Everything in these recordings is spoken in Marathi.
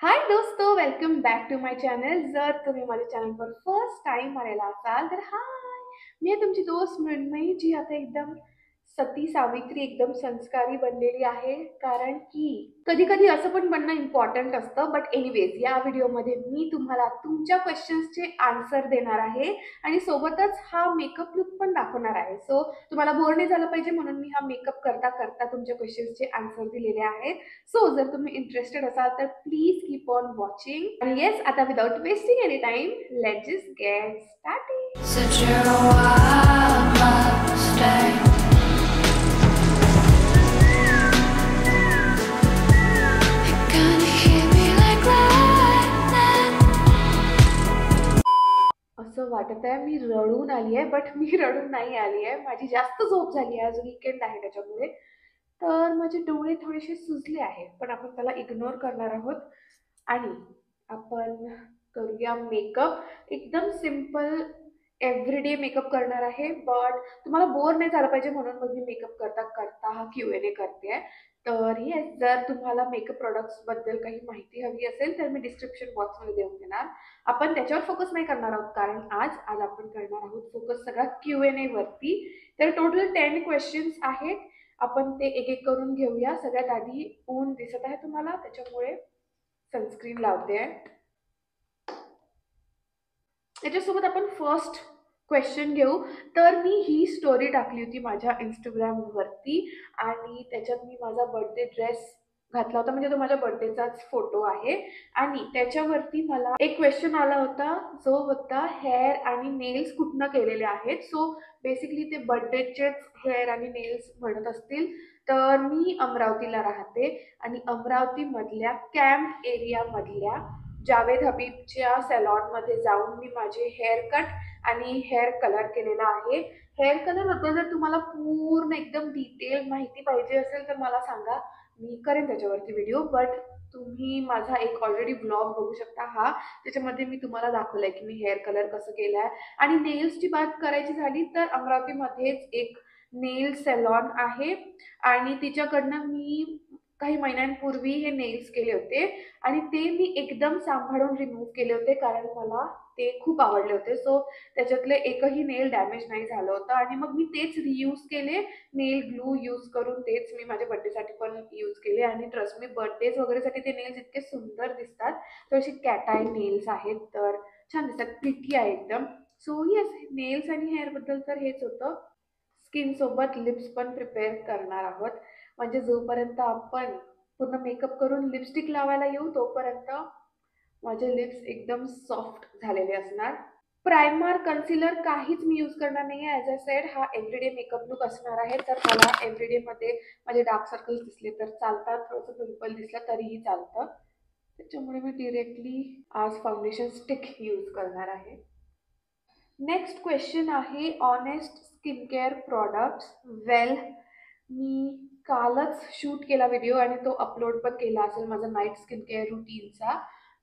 हाय दोस्तों, welcome back to my channel. जर तुम्ही माझ्या चॅनलवर फर्स्ट टाइम आलेला असाल तर हाय, मी आहे तुमची दोस्त मृण्मयी, जी आता एकदम सती सावित्री एकदम संस्कारी बनलेली आहे. कारण की कधी कधी असं पण बनणं इम्पॉर्टंट असतं. बट एनिवेज, या व्हिडिओमध्ये मी तुम्हाला तुमच्या क्वेश्चन्सचे आन्सर देणार आहे आणि सोबतच हा मेकअप लुक पण दाखवणार आहे. सो तुम्हाला बोर नाही झालं पाहिजे म्हणून मी हा मेकअप करता करता तुमच्या क्वेश्चन्सचे आन्सर दिलेले आहेत. सो जर तुम्ही इंटरेस्टेड असाल तर प्लीज कीप ऑन वॉचिंग. आणि येस, आता without wasting any time, let's just get started. Such a wild mistake. You're gonna hit me like lightning. असं वाटत आहे मी रडून आली आहे, बट मी रडून नाही आली आहे. माझी जास्त झोप झाली आहे, आज वीकेंड आहे त्याच्यामुळे. तर माझे डोळे थोडेसे सुजले आहे, पण आपण त्याला इग्नोर करणार आहोत आणि आपण करूया मेकअप. एकदम सिंपल एव्हरीडे मेकअप करणार आहे. बट तुम्हाला बोर नाही झालं पाहिजे म्हणून मग मी मेकअप करता करता हा Q&A करते. तर येस, जर तुम्हाला मेकअप प्रोडक्ट्स बद्दल काही माहिती हवी असेल तर मी डिस्क्रिप्शन बॉक्समध्ये देऊन देणार. आपण त्याच्यावर फोकस नाही करणार आहोत, कारण आज आपण करणार आहोत फोकस सगळा Q&A वरती. तर टोटल 10 क्वेश्चन्स आहेत. आपण ते एक एक करून घेऊया. सगळ्यात आधी ऊन दिसत आहे तुम्हाला, त्याच्यामुळे सनस्क्रीन लावते आहे. त्याच्यासोबत आपण फर्स्ट क्वेश्चन घेऊ. तर मी ही स्टोरी टाकली होती माझ्या इंस्टाग्रामवरती आणि त्याच्यात मी माझा बर्थडे ड्रेस घातला होता, म्हणजे तो माझ्या बर्थडेचाच फोटो आहे. आणि त्याच्यावरती मला एक क्वेश्चन आला होता, जो होता हेअर आणि नेल्स कुठनं केलेले आहेत. सो बेसिकली ते बर्थडेचेच हेअर आणि नेल्स म्हणत असतील. तर मी अमरावतीला राहते आणि अमरावतीमधल्या कॅम्प एरियामधल्या जावेद हबीबच्या सॅलॉनमध्ये जाऊन मी माझे हेअर कट आणि हेअर कलर केलेला आहे. हेअर कलर बद्दल जर तुम्हाला पूर्ण एकदम डिटेल माहिती पाहिजे असेल तर मला सांगा, मी करेन त्याच्यावरती व्हिडिओ. बट तुम्ही माझा एक ऑलरेडी ब्लॉग बघू शकता हा, त्याच्यामध्ये मी तुम्हाला दाखवलंय की मी हेअर कलर कसं केलाय. आणि नेल्सची बात करायची झाली तर अमरावतीमध्येच एक नेल सॅलॉन आहे आणि तिच्याकडनं मी काही महिन्यांपूर्वी हे नेल्स केले होते आणि ते मी एकदम सांभाळून रिमूव्ह केले होते, कारण मला ते खूप आवडले होते. सो त्याच्यातले एकही नेल डॅमेज नाही झालं होतं आणि मग मी तेच रियूज केले. नेल ग्लू यूज करून तेच मी माझ्या बर्थडेसाठी पण यूज केले आणि ट्रस्ट मी, बर्थडेज वगैरेसाठी ते नेल्स इतके सुंदर दिसतात. तर असे कॅटाय नेल्स आहेत, तर छान दिसतात, प्रिटी आहे एकदम. सो येस, नेल्स आणि हेअरबद्दल तर हेच होतं. स्किन सोबत लिप्स पण प्रिपेअर करणार आहोत, म्हणजे जोपर्यंत आपण पूर्ण मेकअप करून लिपस्टिक लावायला येऊ तोपर्यंत माझे लिप्स एकदम सॉफ्ट झालेले असणार. प्रायमर, कन्सिलर काहीच मी यूज करणार नाही आहे. ॲज अ सेड, हा एव्हरीडे मेकअप लुक असणार आहे. तर मला एव्हरीडेमध्ये माझे डार्क सर्कल्स दिसले तर चालतात, थोडंसं पिंपल दिसलं तरीही चालतं. त्याच्यामुळे मी डिरेक्टली आज फाउंडेशन स्टिक यूज करणार आहे. नेक्स्ट क्वेश्चन आहे ऑनेस्ट स्किन केअर प्रॉडक्ट्स. वेल, मी कालच शूट केला व्हिडिओ आणि तो अपलोड पण केला असेल माझा नाईट स्किन केअर रुटीनचा.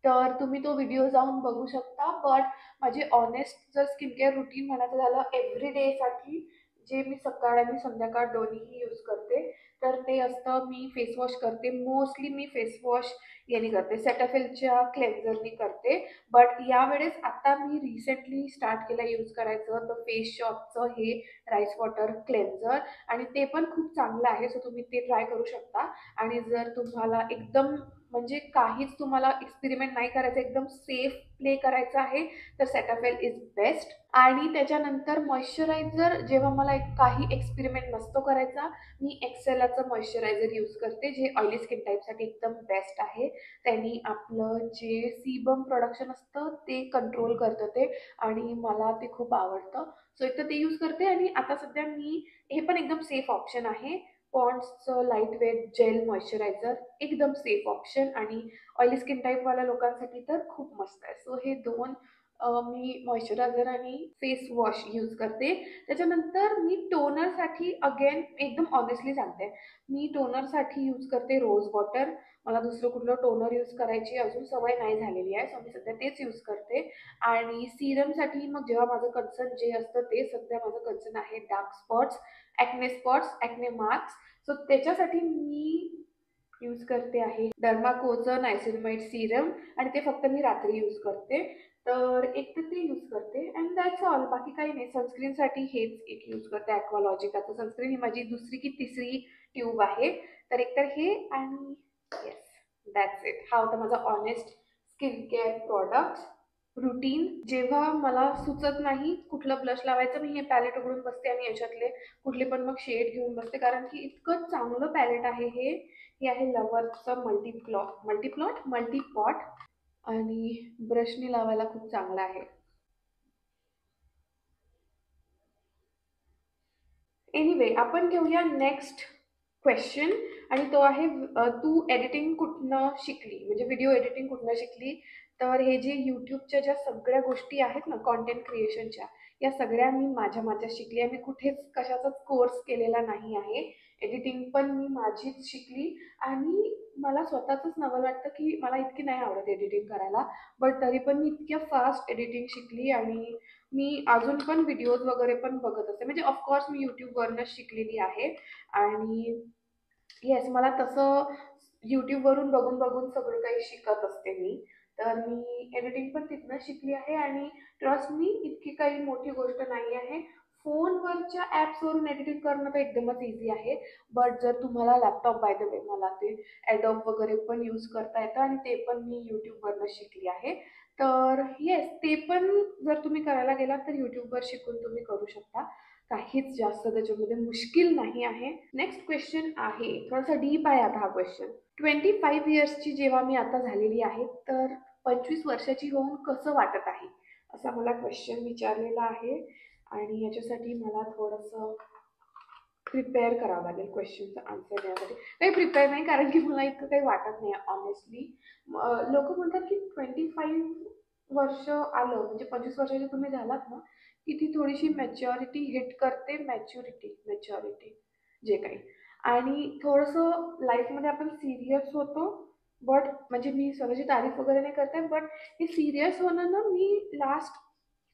तर तुम्ही तो व्हिडिओ जाऊन बघू शकता. बट माझे ऑनेस्ट जर स्किन केअर रुटीन म्हणायचं झालं एव्हरी डेसाठी, जे मी सकाळ आणि संध्याकाळ दोन्हीही यूज करते, तर ते असतं, मी फेस वॉश करते. मोस्टली मी फेस वॉश याने करते, सेटाफिलच्या क्लेन्झरनी करते. बट यावेळेस आता मी रिसेंटली स्टार्ट केलं यूज करायचं तर फेस शॉपचं हे राईस वॉटर क्लेन्झर, आणि ते पण खूप चांगलं आहे. सो तुम्ही ते ट्राय करू शकता. आणि जर तुम्हाला एकदम म्हणजे काहीच तुम्हाला एक्सपेरिमेंट नाही करायचं, एकदम सेफ प्ले करायचं आहे, तर सेटाफिल इज बेस्ट. आणि त्याच्यानंतर मॉइश्चरायझर, जेव्हा मला काही एक्सपेरिमेंट नसतो करायचा, मी एक्सेलाचं मॉइश्चरायझर यूज करते, जे ऑइली स्किन टाईपसाठी एकदम बेस्ट आहे. त्यांनी आपलं जे सीबम प्रोडक्शन असतं ते कंट्रोल करतं ते, आणि मला ते खूप आवडतं. सो एक तर ते यूज करते. आणि आता सध्या मी, हे पण एकदम सेफ ऑप्शन आहे, पॉन्ड्सचं लाईट वेट जेल मॉइश्चरायझर, एकदम सेफ ऑप्शन आणि ऑइली स्किन टाईपवाल्या लोकांसाठी तर खूप मस्त आहे. सो हे दोन मी मॉइश्चरायझर आणि फेस वॉश यूज करते. त्याच्यानंतर मी टोनरसाठी अगेन एकदम ऑनेस्टली सांगते, मी टोनरसाठी यूज करते रोज वॉटर. मला दुसरं कुठलं टोनर यूज करायची अजून सवय नाही झालेली आहे, सो मी सध्या तेच यूज करते. आणि सिरमसाठी मग जेव्हा माझं कन्सर्न जे असतं ते, सध्या माझं कन्सर्न आहे dark spots, acne spots, acne marks. So त्याच्यासाठी मी यूज करते आहे डर्माकोचं नायसिलमाइड सिरम आणि ते फक्त मी रात्री यूज करते. तर एक तर ते यूज करते अँड दॅट्स ऑल. बाकी काही नाही. सनस्क्रीनसाठी हेच एक यूज करते ॲक्वालॉजिकाचं सनस्क्रीन. ही माझी दुसरी की तिसरी ट्यूब आहे. तर एकतर हे आणि येस दॅट्स इट. हा होता माझा honest skin care product routine. जेव्हा मला सुचत नाही कुठलं ब्लश लावायचं मी हे पॅलेट उघडून बसते आणि याच्यातले कुठले पण मग शेड घेऊन बसते कारण की इतकं चांगलं पॅलेट आहे हे. हे आहे लव्हरचं मल्टीपॉट आणि ब्रशनी लावायला खूप चांगला आहे. एनिवे आपण घेऊया नेक्स्ट क्वेश्चन आणि तो आहे तू एडिटिंग कुठनं शिकली म्हणजे व्हिडिओ एडिटिंग कुठनं शिकली. तर हे जे यूट्यूबच्या ज्या सगळ्या गोष्टी आहेत ना कॉन्टेंट क्रिएशनच्या या सगळ्या मी माझ्या शिकली आहे. मी कुठेच कशाचाच कोर्स केलेला नाही आहे. एडिटिंग पण मी माझीच शिकली आणि मला स्वतःचंच नवल वाटतं की मला इतकी नाही आवडत एडिटिंग करायला. बट तरी पण मी इतक्या फास्ट एडिटिंग शिकली आणि मी अजून पण व्हिडिओज वगैरे पण बघत असते. म्हणजे ऑफकोर्स मी यूट्यूबवरनंच शिकलेली आहे आणि येस मला तसं यूट्यूबवरून बघून बघून सगळं काही शिकत असते मी. तर मी एडिटिंग पण तिथनं शिकली आहे आणि ट्रस्ट मी इतकी काही मोठी गोष्ट नाही आहे. फोनवरच्या ॲप्सवरून एडिटिंग करणं तर एकदमच इझी आहे. बट जर तुम्हाला लॅपटॉप बाय द वे मला ते ॲडोब वगैरे पण यूज करता येतं आणि ते पण मी यूट्यूबवरनं शिकली आहे. तर येस ते पण जर तुम्ही करायला गेलात तर यूट्यूबवर शिकून तुम्ही करू शकता. काहीच जास्त त्याच्यामध्ये मुश्किल नाही आहे. नेक्स्ट क्वेश्चन आहे थोडासा डीप आहे आता हा क्वेश्चन. 25 इयर्सची जेव्हा मी आता झालेली आहे तर 25 वर्षाची होऊन कसं वाटत आहे असा मला क्वेश्चन विचारलेला आहे आणि याच्यासाठी मला थोडंसं प्रिपेअर करावं लागेल क्वेश्चनचा आन्सर देण्यासाठी. काही प्रिपेअर नाही कारण की मला इतकं काही वाटत नाही ऑनेस्टली. लोक म्हणतात की 25 वर्ष आलं म्हणजे 25 वर्षाचे तुम्ही झालात ना की ती थोडीशी मॅच्युरिटी हिट करते. मॅच्युरिटी जे काही आणि थोडंसं लाईफमध्ये आपण सिरियस होतो. बट म्हणजे मी स्वतःची तारीफ वगैरे नाही करते बट हे सिरियस होणं ना मी लास्ट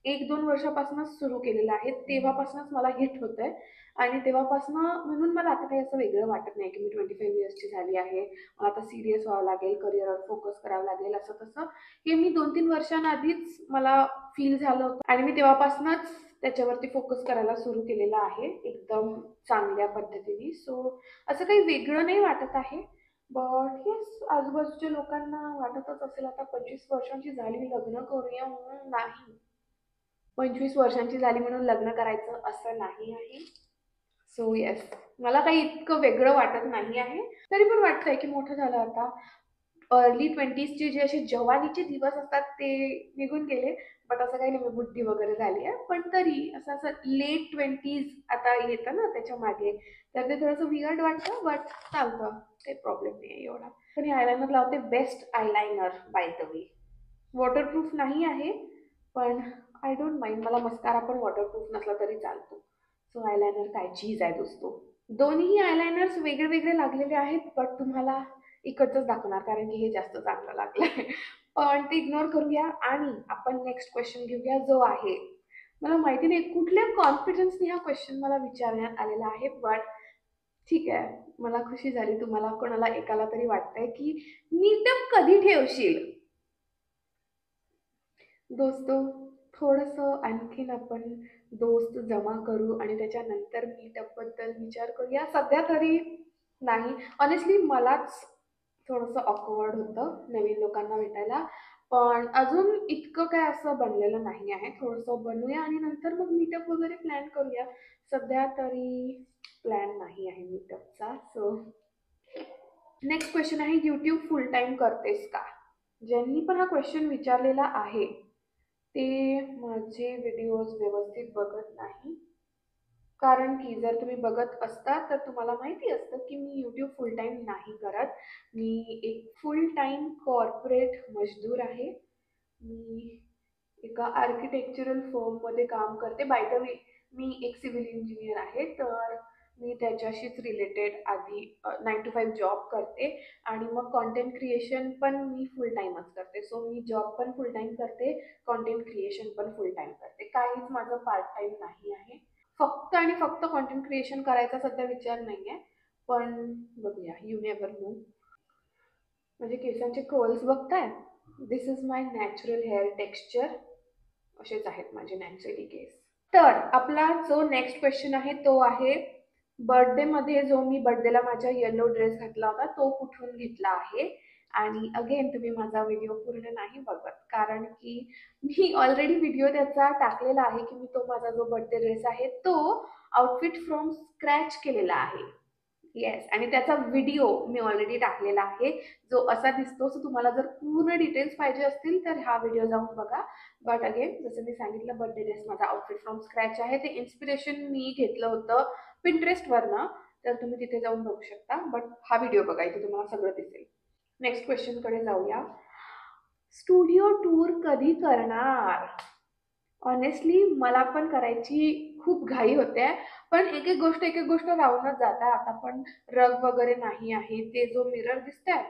1-2 वर्षापासूनच सुरू केलेलं आहे. तेव्हापासूनच मला हिट होतंय आणि तेव्हापासनं म्हणून मला आता काही असं वेगळं वाटत नाही की मी 25 इयर्सची झाली आहे. मला आता सीरियस व्हावं लागेल, करिअरवर फोकस करावं लागेल असं तसं. हे मी 2-3 वर्षांआधीच मला फील झालं होतं आणि मी तेव्हापासूनच त्याच्यावरती फोकस करायला सुरू केलेलं आहे एकदम चांगल्या पद्धतीने. सो असं काही वेगळं नाही वाटत आहे. बट येस आजूबाजूच्या लोकांना वाटतच असेल आता 25 वर्षांची झाली लग्न करूया म्हणून. नाही, 25 वर्षांची झाली म्हणून लग्न करायचं असं नाही आहे. सो येस मला काही इतकं वेगळं वाटत नाही आहे. तरी पण वाटतंय की मोठं झालं आता. अर्ली 20sचे जे असे जवानीचे दिवस असतात ते निघून गेले. बट असं काही नाही मी बुद्धी वगैरे झाली आहे. पण तरी असं असं लेट 20s आता येतं ना त्याच्या मागे तर ते थोडंसं वियर्ड वाटतं बट चालतं. काही प्रॉब्लेम नाही आहे एवढा. पण हे आयलायनर लावते best eyeliner by the way. Waterproof नाही आहे पण आय डोंट माइंड. मला मस्कारा पण वॉटरप्रूफ नसला तरी चालतो. सो आयलायनर काय चीज आहे दोस्तो. दोन्हीही आयलायनर्स वेगळे वेगळे लागलेले आहेत बट तुम्हाला इकडचंच दाखवणार कारण की हे जास्त चांगलं लागलं आहे. पण ते इग्नोर करूया आणि आपण नेक्स्ट क्वेश्चन घेऊया जो आहे मला माहिती नाही कुठल्या कॉन्फिडन्सने हा क्वेश्चन मला विचारण्यात आलेला आहे. बट ठीक आहे मला खुशी झाली तुम्हाला कोणाला एकाला तरी वाटतंय की मीटअप कधी ठेवशील. दोस्तो थोडंसं आणखीन आपण दोस्त जमा करू आणि त्याच्यानंतर मीटअपबद्दल विचार करूया. सध्या तरी नाही. ऑनेस्टली मलाच थोडंसं ऑकवर्ड होतं नवीन लोकांना भेटायला. पण अजून इतकं काय असं बनलेलं नाही आहे. थोडंसं बनवूया आणि नंतर मग मीटअप वगैरे प्लॅन करूया. सध्या तरी प्लॅन नाही आहे मीटअपचा. सो नेक्स्ट क्वेश्चन आहे यूट्यूब फुल टाईम करतेस का. ज्यांनी पण हा क्वेश्चन विचारलेला आहे ते माझे व्हिडिओज व्यवस्थित बघत नाही. कारण की जर तुम्ही बघत असता तर तुम्हाला माहिती असतं की मी यूट्यूब फुल टाईम नाही करत. मी एक फुल टाईम कॉर्पोरेट मजदूर आहे. मी एका आर्किटेक्चरल फर्ममध्ये काम करते. बाय द वे मी एक सिव्हिल इंजिनियर आहे. तर मी त्याच्याशीच रिलेटेड आधी 9 to 5 जॉब करते आणि मग कॉन्टेंट क्रिएशन पण मी फुल टाईमच करते. सो मी जॉब पण फुल टाईम करते, कॉन्टेंट क्रिएशन पण फुल टाईम करते. काहीच माझं पार्ट टाईम नाही आहे. फक्त आणि फक्त कॉन्टेंट क्रिएशन करायचा सध्या विचार नाही आहे. पण बघूया, यू नेव्हर नो. माझे केसांचे कर्ल्स बघताय, this is my natural hair texture. असेच आहेत माझे नॅचरली केस. तर आपला जो नेक्स्ट क्वेश्चन आहे तो आहे, बर्थडेमध्ये जो मी बर्थडेला माझ्या येलो ड्रेस घातला होता तो कुठून घेतला आहे. आणि अगेन तुम्ही माझा व्हिडिओ पूर्ण नाही बघत, कारण की मी ऑलरेडी व्हिडिओ त्याचा टाकलेला आहे की मी तो माझा जो बर्थडे ड्रेस आहे तो आउटफिट फ्रॉम स्क्रॅच केलेला आहे. येस, आणि त्याचा व्हिडिओ मी ऑलरेडी टाकलेला आहे जो असा दिसतो. सो तुम्हाला जर पूर्ण डिटेल्स पाहिजे असतील तर हा व्हिडिओ जाऊन बघा. बट अगेन जसं मी सांगितलं, बर्थडे ड्रेस माझा आउटफिट फ्रॉम स्क्रॅच आहे. ते इन्स्पिरेशन मी घेतलं होतं पिंटरेस्टवरनं, तर तुम्ही तिथे जाऊन बघू शकता. बट हा व्हिडिओ बघा, इथे तुम्हाला सगळं दिसेल. नेक्स्ट क्वेश्चनकडे जाऊया. स्टुडिओ टूर कधी करणार? ऑनेस्टली मला पण करायची खूप घाई होते, पण एक एक गोष्ट राहूनच जात आहे. आता पण रग वगैरे नाही आहे. ते जो मिरर दिसतंय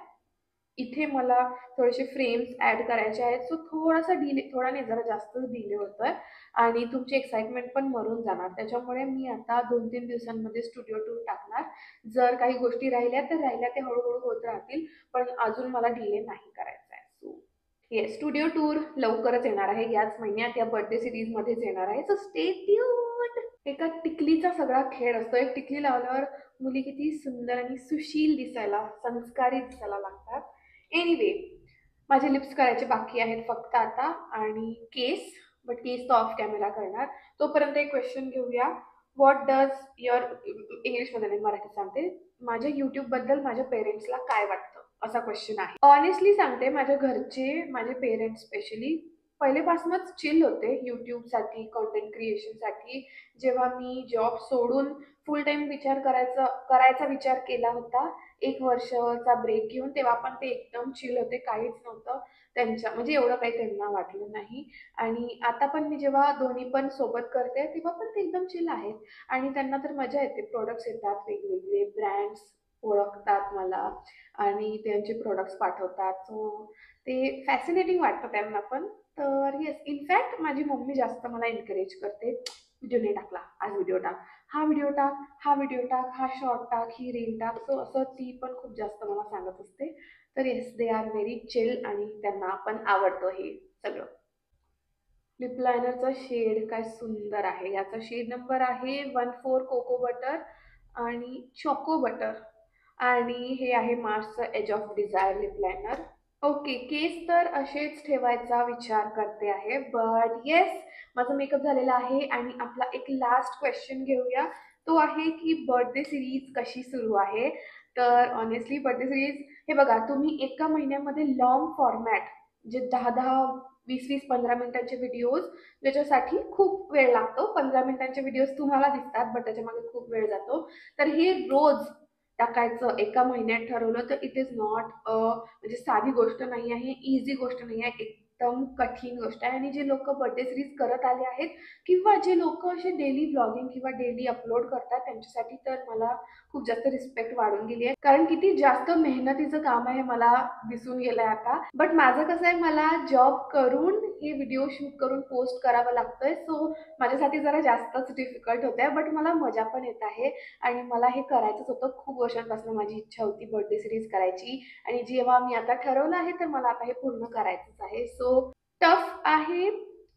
इथे मला थोडेसे फ्रेम्स ॲड करायचे आहेत. सो थोडासा डिले, थोडा नाही जरा जास्तच डिले होतोय आणि तुमची एक्साइटमेंट पण मरून जाणार. त्याच्यामुळे मी आता 2-3 दिवसांमध्ये स्टुडिओ टूर टाकणार. जर काही गोष्टी राहिल्या तर राहिल्या, ते हळूहळू होत राहतील, पण अजून मला डिले नाही करायचा आहे. सो येस, स्टुडिओ टूर लवकरच येणार आहे, याच महिन्यात या बर्थडे सिरीजमध्येच येणार आहे. So stay tuned. एका टिकलीचा सगळा खेळ असतो. एक टिकली लावल्यावर मुली किती सुंदर आणि सुशील दिसायला, संस्कारी दिसायला लागतात. एनिवे, माझे लिप्स करायचे बाकी आहेत फक्त आता, आणि केस, बट केस तो ऑफ कॅमेरा करणार. तोपर्यंत एक क्वेश्चन घेऊया. व्हॉट डज युअर, इंग्लिशमध्ये नाही मराठीत सांगते, माझ्या यूट्यूबबद्दल माझ्या पेरेंट्सला काय वाटतं, असा क्वेश्चन आहे. ऑनेस्टली सांगते, माझ्या घरचे, माझे पेरेंट्स स्पेशली पहिलेपासूनच चिल होते यूट्यूबसाठी, कॉन्टेंट क्रिएशनसाठी. जेव्हा मी जॉब सोडून फुल टाइम करायचा विचार केला होता, 1 वर्षाचा ब्रेक घेऊन, तेव्हा पण ते एकदम चिल होते, काहीच नव्हतं त्यांच्या, म्हणजे एवढं काही त्यांना वाटलं नाही. आणि आता पण मी जेव्हा दोन्ही पण सोबत करते तेव्हा पण ते एकदम चिल आहेत. आणि त्यांना तर मजा येते, प्रोडक्ट्स येतात, वेगवेगळे ब्रँड्स ओळखतात मला आणि त्यांचे प्रोडक्ट्स पाठवतात. सो ते फॅसिनेटिंग वाटतं त्यांना पण. तर येस, इनफॅक्ट माझी मम्मी जास्त मला एनकरेज करते, व्हिडिओ नाही टाकला, आज व्हिडिओ टाक, हा व्हिडिओ टाक, हा व्हिडिओ टाक, हा शॉर्ट टाक, ही रील टाक. सो असं ती पण खूप जास्त मला सांगत असते. तर yes, they are very chill आणि त्यांना पण आवडतं हे सगळं. लिप लायनरचा शेड काय सुंदर आहे. याचा शेड नंबर आहे 14 कोको बटर आणि चॉको बटर, आणि हे आहे मार्सचं edge of desire lip liner. Okay, केस तर असेच ठेवायचा विचार करते आहे, बट येस, माझा मेकअप झालेला आहे. आणि आपला एक लास्ट क्वेश्चन घेऊया. तो आहे की बर्थडे सिरीज कशी सुरू आहे. तर ऑनेस्टली बर्थडे सिरीज, हे बघा, तुम्ही एका महिन्यामध्ये लॉंग फॉर्मॅट, जे 10-10, 20-20, 15 मिनिटांचे व्हिडिओज, ज्याच्यासाठी खूप वेळ लागतो. 15 मिनिटांचे व्हिडिओज तुम्हाला दिसतात, बट त्याच्यामागे खूप वेळ जातो. तर हे रोज टाकायचं एका महिन्यात ठरवलं तर इट इज नॉट म्हणजे साधी गोष्ट नाही आहे, इझी गोष्ट नाही आहे, एकदम कठीण गोष्ट आहे. आणि जे लोक बर्थडे सिरीज करत आले आहेत, किंवा जे लोक असे डेली ब्लॉगिंग किंवा डेली अपलोड करतात, त्यांच्यासाठी तर मला खूप जास्त रिस्पेक्ट वाढून गेली आहे, कारण किती जास्त मेहनतीचं काम आहे मला दिसून गेलंय आता. बट माझं कसं आहे, मला जॉब करून हे व्हिडिओ शूट करून पोस्ट करावं लागतंय. सो माझ्यासाठी जरा जास्तच डिफिकल्ट होत आहे, बट मला मजा पण येत आहे. आणि मला हे करायचंच होतं, खूप वर्षांपासून माझी इच्छा होती बर्थडे सिरीज करायची. आणि जेव्हा मी आता ठरवलं आहे तर मला आता हे पूर्ण करायचंच आहे. सो टफ आहे,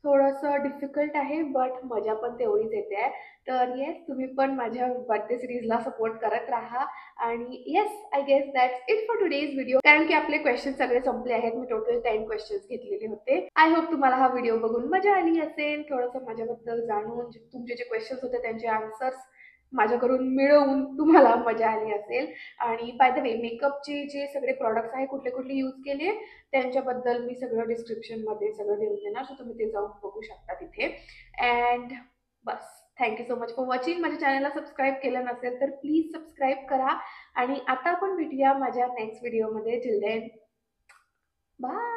थोडंसं डिफिकल्ट आहे, बट मजा पण तेवढीच येते आहे. तर येस, तुम्ही पण माझ्या बर्थडे सिरीजला सपोर्ट करत राहा. आणि yes, I guess that's it for today's video, कारण की आपले क्वेश्चन सगळे संपले आहेत. मी टोटल 10 क्वेश्चन्स घेतलेले होते. आय होप तुम्हाला हा व्हिडिओ बघून मजा आली असेल, थोडंसं माझ्याबद्दल जाणून, तुमचे जे क्वेश्चन्स होते त्यांचे आन्सर्स माझ्याकडून मिळवून तुम्हाला मजा आली असेल. आणि बाय द वे, मेकअपचे जे सगळे प्रॉडक्ट्स आहे, कुठले कुठले यूज केले, त्यांच्याबद्दल मी सगळं डिस्क्रिप्शनमध्ये सगळं देऊन देणार, सो तुम्ही ते जाऊन बघू शकता तिथे. And bus, thank you so much for watching. माझ्या चॅनलला सबस्क्राईब केलं नसेल तर प्लीज सबस्क्राईब करा. आणि आता आपण भेटूया माझ्या नेक्स्ट व्हिडिओमध्ये. Till then, bye.